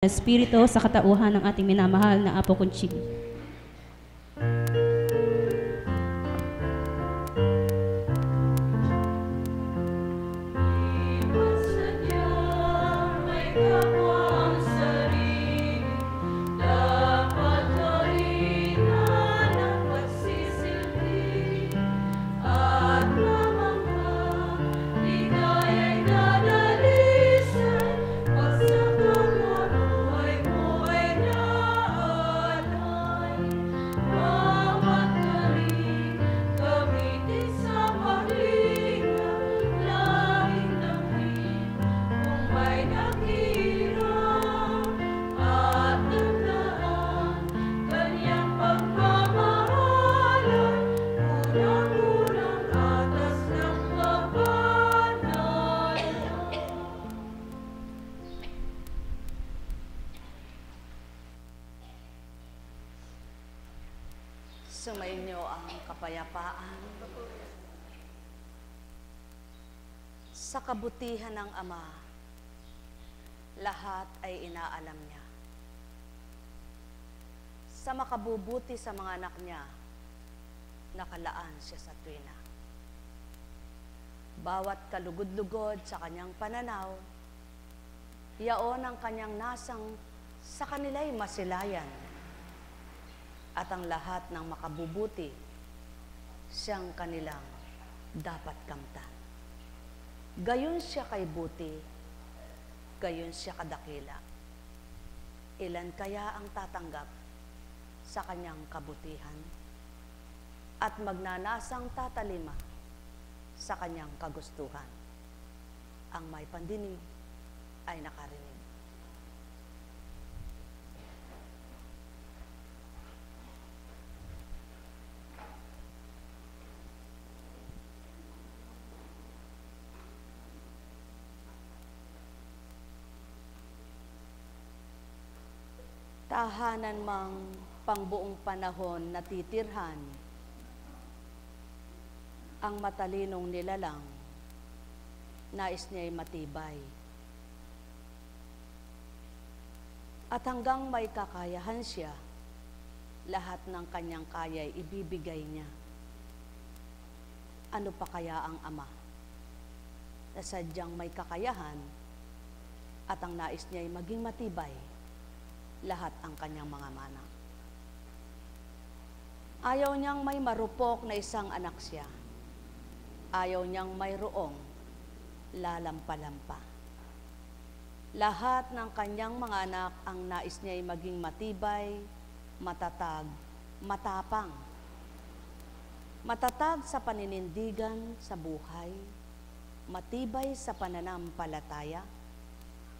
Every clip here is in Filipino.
Espiritu sa katauhan ng ating minamahal na Apo Conching. Sumainyo ang kapayapaan sa kabutihan ng Ama. Lahat ay inaalam niya. Sa makabubuti sa mga anak niya, nakalaan siya sa tuwina. Bawat kalugod-lugod sa kanyang pananaw, yaon ang kanyang nasang sa kanila'y masilayan. At ang lahat ng makabubuti, siyang kanilang dapat kamtan. Gayon siya kay buti, gayon siya kadakila. Ilan kaya ang tatanggap sa kanyang kabutihan at magnanasang tatalima sa kanyang kagustuhan? Ang may pandinig ay nakarinig. Tahanan mang pangbuong panahon natitirhan, ang matalinong nilalang, nais niya'y matibay. At hanggang may kakayahan siya, lahat ng kanyang kaya'y ibibigay niya. Ano pa kaya ang Ama na sadyang may kakayahan at ang nais niya'y maging matibay lahat ang kanyang mga mana. Ayaw niyang may marupok na isang anak siya. Ayaw niyang mayroong lalampa-lampa. Lahat ng kanyang mga anak ang nais niya'y maging matibay, matatag, matapang. Matatag sa paninindigan sa buhay, matibay sa pananampalataya,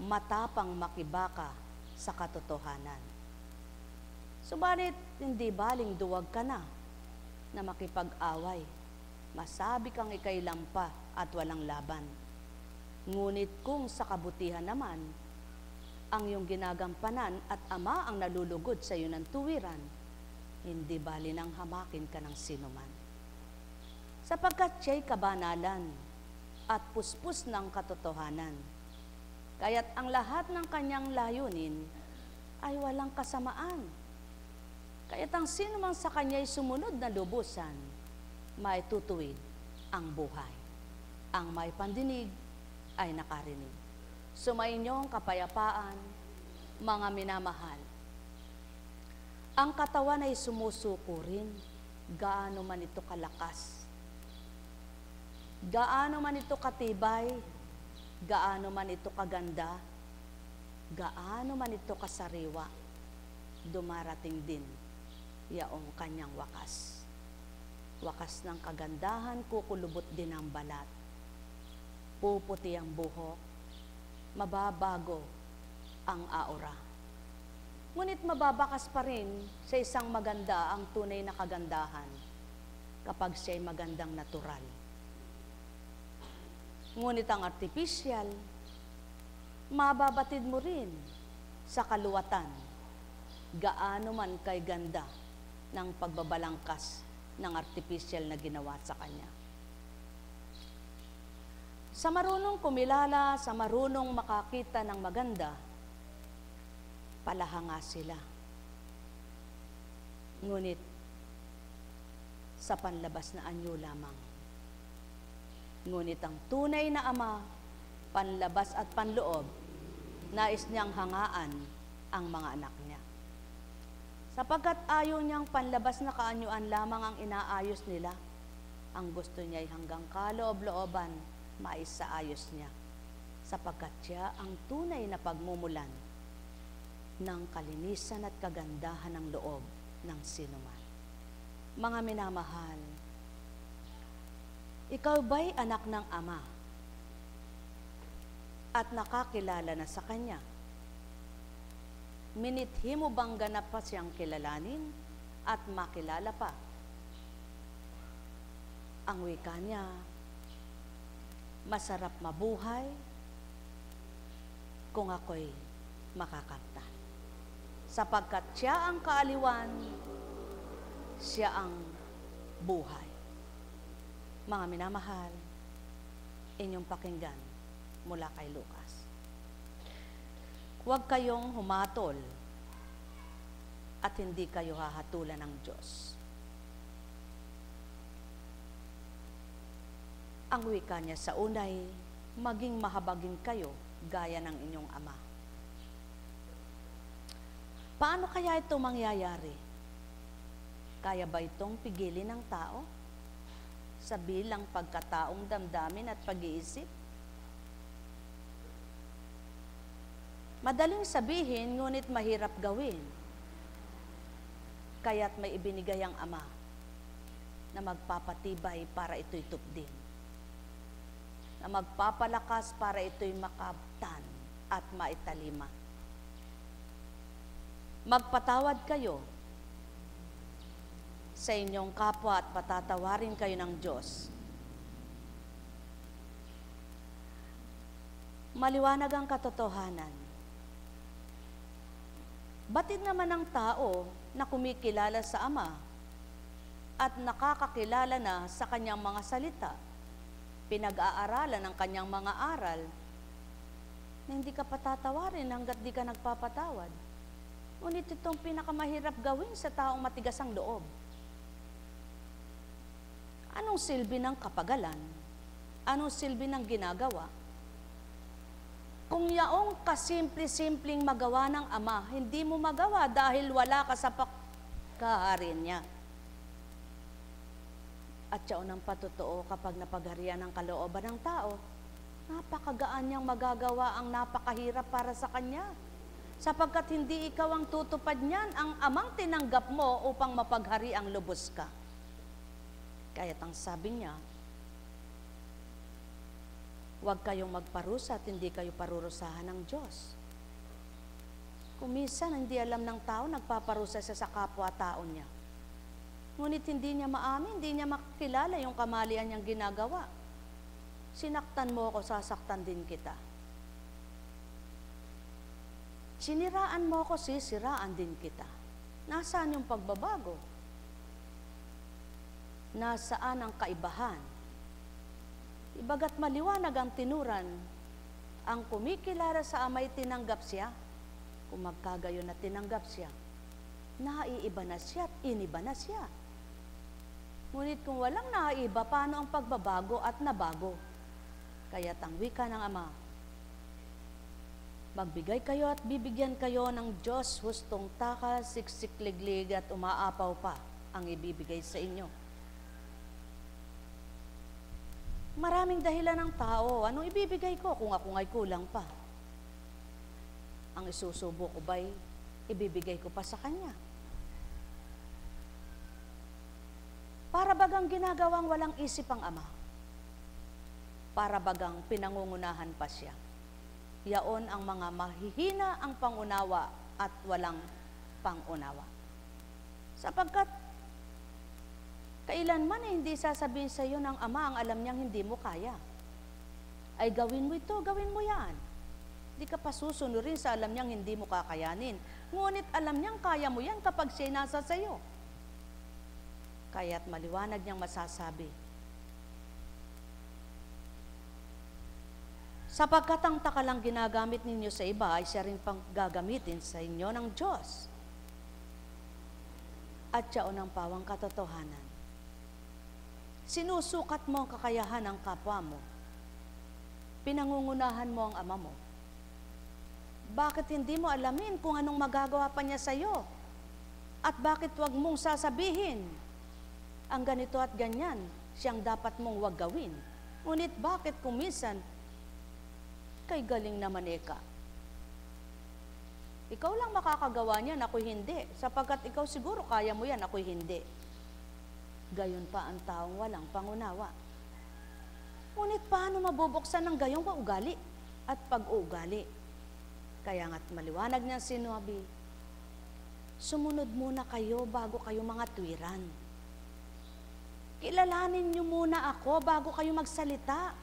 matapang makibaka sa katotohanan. Subalit, hindi baling duwag ka na makipag-away. Masabi kang ika'y lampa at walang laban. Ngunit kung sa kabutihan naman, ang iyong ginagampanan at Ama ang nalulugod sa iyo ng tuwiran, hindi bali nang hamakin ka ng sinuman. Sapagkat siya'y kabanalan at puspos ng katotohanan. Kaya't ang lahat ng kanyang layunin ay walang kasamaan. Kaya't ang sino mang sa kanya'y sumunod na lubusan, may tutuwid ang buhay. Ang may pandinig ay nakarinig. Sumainyo ang kapayapaan, mga minamahal. Ang katawan ay sumusuko rin, gaano man ito kalakas, gaano man ito katibay, gaano man ito kaganda, gaano man ito kasariwa, dumarating din yaong kanyang wakas. Wakas ng kagandahan, kukulubot din ang balat. Puputi ang buhok, mababago ang aura. Ngunit mababakas pa rin sa isang maganda ang tunay na kagandahan kapag siya'y magandang natural. Ngunit ang artificial, mababatid mo rin sa kaluwatan, gaano man kay ganda ng pagbabalangkas ng artificial na ginawa sa kanya. Sa marunong kumilala, sa marunong makakita ng maganda, palahanga sila. Ngunit, sa panlabas na anyo lamang. Ngunit ang tunay na ama, panlabas at panloob, nais niyang hangaan ang mga anak niya. Sapagkat ayaw niyang panlabas na kaanyuan lamang ang inaayos nila, ang gusto niya ay hanggang kaloob-looban maisaayos niya, sapagkat siya ang tunay na pagmumulan ng kalinisan at kagandahan ng loob ng sinuman. Mga minamahal, ikaw ba'y anak ng Ama at nakakilala na sa Kanya? Minithi mo bang ganap pa siyang kilalanin at makilala pa? Ang wika niya, masarap mabuhay kung ako'y makakamtan. Sapagkat siya ang kaaliwan, siya ang buhay. Mga minamahal, inyong pakinggan mula kay Lucas. Huwag kayong humatol at hindi kayo hahatulan ng Diyos. Ang wika niya sa unay, maging mahabagin kayo gaya ng inyong ama. Paano kaya ito mangyayari? Kaya ba itong pigilin ng tao sa bilang pagkataong damdamin at pag-iisip? Madaling sabihin, ngunit mahirap gawin. Kaya't may ibinigay ang Ama na magpapatibay para ito'y tupdin, na magpapalakas para ito'y makabtan at maitalima. Magpatawad kayo sa inyong kapwa at patatawarin kayo ng Diyos. Maliwanag ang katotohanan. Batid naman ng tao na kumikilala sa Ama at nakakakilala na sa kanyang mga salita, pinag-aaralan ng kanyang mga aral, na hindi ka patatawarin hanggat di ka nagpapatawad. Ngunit itong pinakamahirap gawin sa taong matigas ang loob. Anong silbi ng kapagalan? Anong silbi ng ginagawa? Kung yaong kasimple-simpleng magawa ng Ama, hindi mo magawa dahil wala ka sa pagkaharin niya. At yaon ang patotoo kapag napagharian ng kalooban ng tao, napakagaan niyang magagawa ang napakahirap para sa kanya. Sapagkat hindi ikaw ang tutupad niyan, ang Amang tinanggap mo upang mapaghari ang lubos ka. Kaya't ang sabi niya, huwag kayong magparusa at hindi kayo parurusahan ng Diyos. Kung minsan hindi alam ng tao, nagpaparusa siya sa kapwa-tao niya. Ngunit hindi niya maamin, hindi niya makilala yung kamalian niyang ginagawa. Sinaktan mo ako, sasaktan din kita. Siniraan mo ako, sisiraan din kita. Nasaan yung pagbabago? Nasaan ang kaibahan? Ibaga't maliwanag ang tinuran, ang kumikilala sa Ama'y tinanggap siya. Kung magkagayon na tinanggap siya, naiiba na siya at iniba na siya. Ngunit kung walang naiiba, paano ang pagbabago at nabago? Kaya't ang wika ng Ama, magbigay kayo at bibigyan kayo ng Diyos, hustong takas, siksik-liglig at umaapaw pa ang ibibigay sa inyo. Maraming dahilan ng tao, anong ibibigay ko kung ako nga'y kulang pa? Ang isusubo ko ba'y ibibigay ko pa sa Kanya? Para bagang ginagawang walang isip ang Ama. Para bagang pinangungunahan pa siya. Yaon ang mga mahihina ang pangunawa at walang pangunawa. Sapagkat kailanman ay hindi sasabihin sa iyo ng Ama ang alam niyang hindi mo kaya. Ay gawin mo ito, gawin mo yan. Hindi ka pa susunurin sa alam niyang hindi mo kakayanin. Ngunit alam niyang kaya mo yan kapag siya'y nasa sa iyo. Kaya't maliwanag niyang masasabi, Sapagkat ang takalang ginagamit ninyo sa iba ay siya rin pang gagamitin sa inyo ng Diyos. At siya ang pawang katotohanan. Sinusukat mo ang kakayahan ng kapwa mo. Pinangungunahan mo ang ama mo. Bakit hindi mo alamin kung anong magagawa pa niya sa iyo? At bakit wag mong sasabihin ang ganito at ganyan siyang dapat mong wag gawin? Ngunit bakit kung minsan kay galing naman eka? Ikaw lang makakagawa niyan, ako'y hindi. Sapagkat ikaw siguro kaya mo yan, ako'y hindi. Gayon pa ang taong walang pangunawa. Ngunit paano mabubuksan ng gayong paugali at pag-uugali? Kaya nga't maliwanag niya sinabi, sumunod muna kayo bago kayo mga tuwiran. Kilalanin niyo muna ako bago kayo magsalita.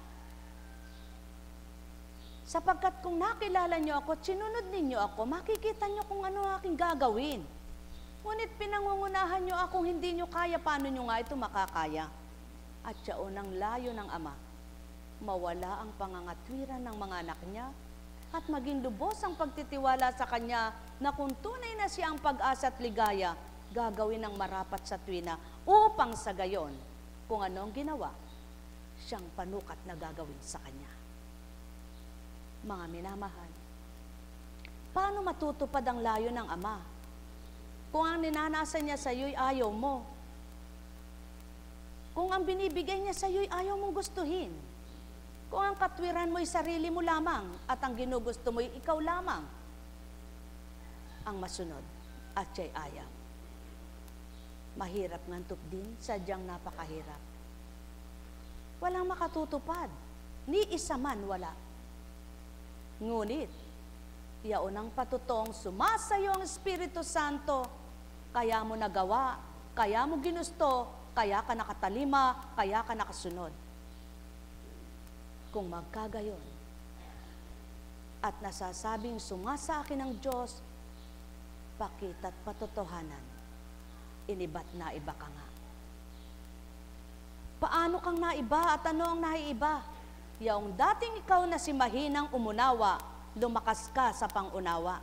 Sapagkat kung nakilala niyo ako, sinunod ninyo ako, makikita niyo kung ano aking gagawin. Ngunit pinangungunahan niyo akong hindi niyo kaya, paano niyo nga ito makakaya? At siya unang layo ng ama, mawala ang pangangatwiran ng mga anak niya at maging lubos ang pagtitiwala sa kanya na kung tunay na siya ang pag-asa at ligaya, gagawin ng marapat sa tuwina upang sa gayon, kung ano ang ginawa, siyang panukat na gagawin sa kanya. Mga minamahal, paano matutupad ang layo ng ama kung ang ninanasa niya sa iyo'y ayaw mo? Kung ang binibigay niya sa iyo'y ayaw mong gustuhin? Kung ang katwiran mo'y sarili mo lamang at ang ginugusto mo'y ikaw lamang ang masunod at siya'y ayaw? Mahirap ngantop din, sadyang napakahirap. Walang makatutupad, ni isa man wala. Ngunit, yaon ang patutong sumasayo ang Espiritu Santo, kaya mo nagawa, kaya mo ginusto, kaya ka nakatalima, kaya ka nakasunod. Kung magkagayon, at nasasabing sumasa akin ng Diyos, pakita't patotohanan, iniba't na iba ka nga. Paano kang naiba at ano ang naiiba? Yaong dating ikaw na si mahinang umunawa, lumakas ka sa pangunawa.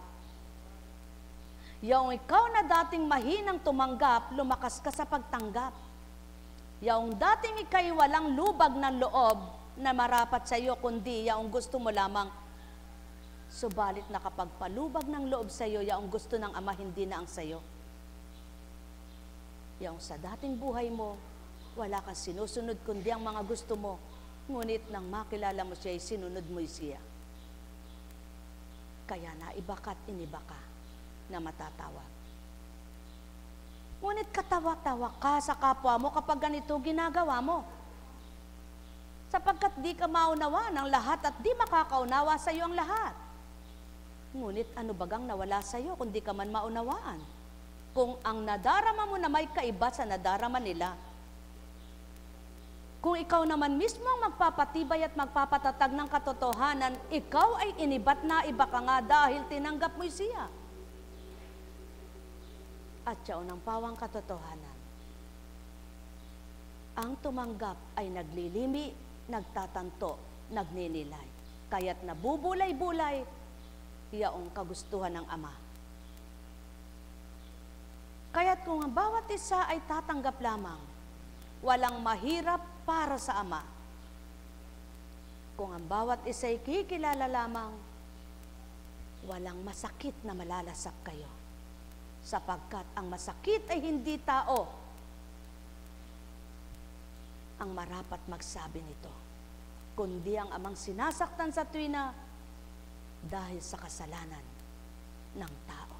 Yaong ikaw na dating mahinang tumanggap, lumakas ka sa pagtanggap. Yaong dating ika'y walang lubag ng loob na marapat sa iyo, kundi yaong gusto mo lamang. Subalit nakapagpalubag ng loob sa iyo, yaong gusto ng Ama, hindi na ang sa iyo. Yaong sa dating buhay mo, wala kang sinusunod kundi ang mga gusto mo. Ngunit nang makilala mo siya, sinunod mo siya. Kaya naiba ka't iniba ka na matatawag. Ngunit katawa-tawa ka sa kapwa mo kapag ganito ginagawa mo. Sapagkat di ka maunawa ng lahat at di makakaunawa sa iyo ang lahat. Ngunit ano bagang nawala sa iyo kung di ka man maunawaan? Kung ang nadarama mo na may kaiba sa nadarama nila, kung ikaw naman mismo ang magpapatibay at magpapatatag ng katotohanan, ikaw ay inibat na iba ka nga dahil tinanggap mo siya. At siya unang pawang katotohanan. Ang tumanggap ay naglilimi, nagtatanto, nagninilay. Kaya't nabubulay-bulay, yaong kagustuhan ng Ama. Kaya't kung ang bawat isa ay tatanggap lamang, walang mahirap para sa Ama. Kung ang bawat isa ay kikilala lamang, walang masakit na malalasap kayo. Sapagkat ang masakit ay hindi tao ang marapat magsabi nito, kundi ang Amang sinasaktan sa tuwina dahil sa kasalanan ng tao.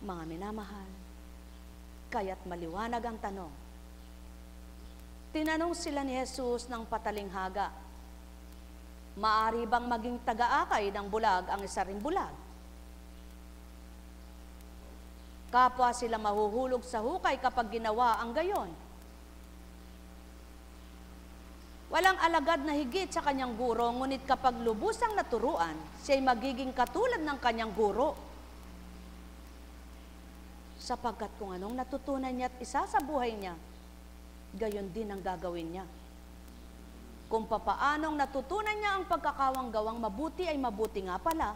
Mga minamahal, kaya't maliwanag ang tanong. Tinanong sila ni Jesus ng patalinghaga, maari bang maging taga-akay ng bulag ang isa ring bulag? Kapwa sila mahuhulog sa hukay kapag ginawa ang gayon. Walang alagad na higit sa kanyang guro, ngunit kapag lubusang naturuan, siya'y magiging katulad ng kanyang guro. Sapagkat kung anong natutunan niya at isa sa buhay niya, gayon din ang gagawin niya. Kung papaanong natutunan niya ang pagkakawang-gawang mabuti ay mabuti nga pala.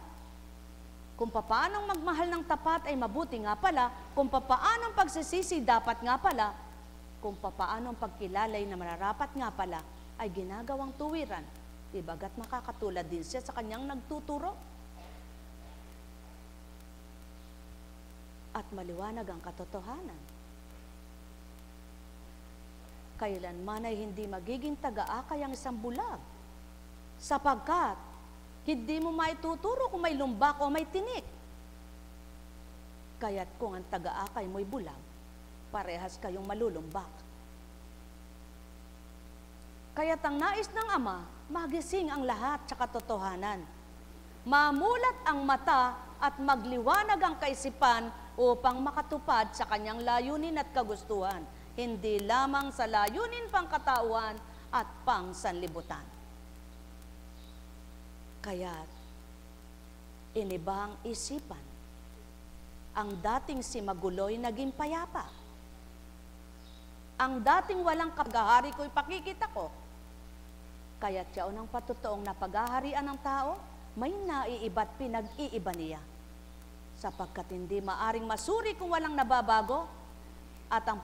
Kung papaanong magmahal ng tapat ay mabuti nga pala. Kung papaanong pagsisisi dapat nga pala. Kung papaanong pagkilalay na mararapat nga pala ay ginagawang tuwiran. Ibaga't makakatulad din siya sa kanyang nagtuturo. At maliwanag ang katotohanan. Kailanman ay hindi magiging taga-akay ang isang bulag. Sapagkat, hindi mo maituturo kung may lumbak o may tinik. Kaya't kung ang taga-akay mo'y bulag, parehas kayong malulumbak. Kaya't ang nais ng Ama, magising ang lahat sa katotohanan. Mamulat ang mata at magliwanag ang kaisipan upang makatupad sa kanyang layunin at kagustuhan, hindi lamang sa layunin pangkatauhan at pangsanlibutan. Kaya't inibang isipan. Ang dating si Maguloy naging payapa. Ang dating walang kagahari ko'y pakikita ko. Kaya't yaon ang patutoong napaghaharian ng tao, may naiiba't pinag-iiba niya. Sapagkat hindi maaring masuri kung walang nababago, at ang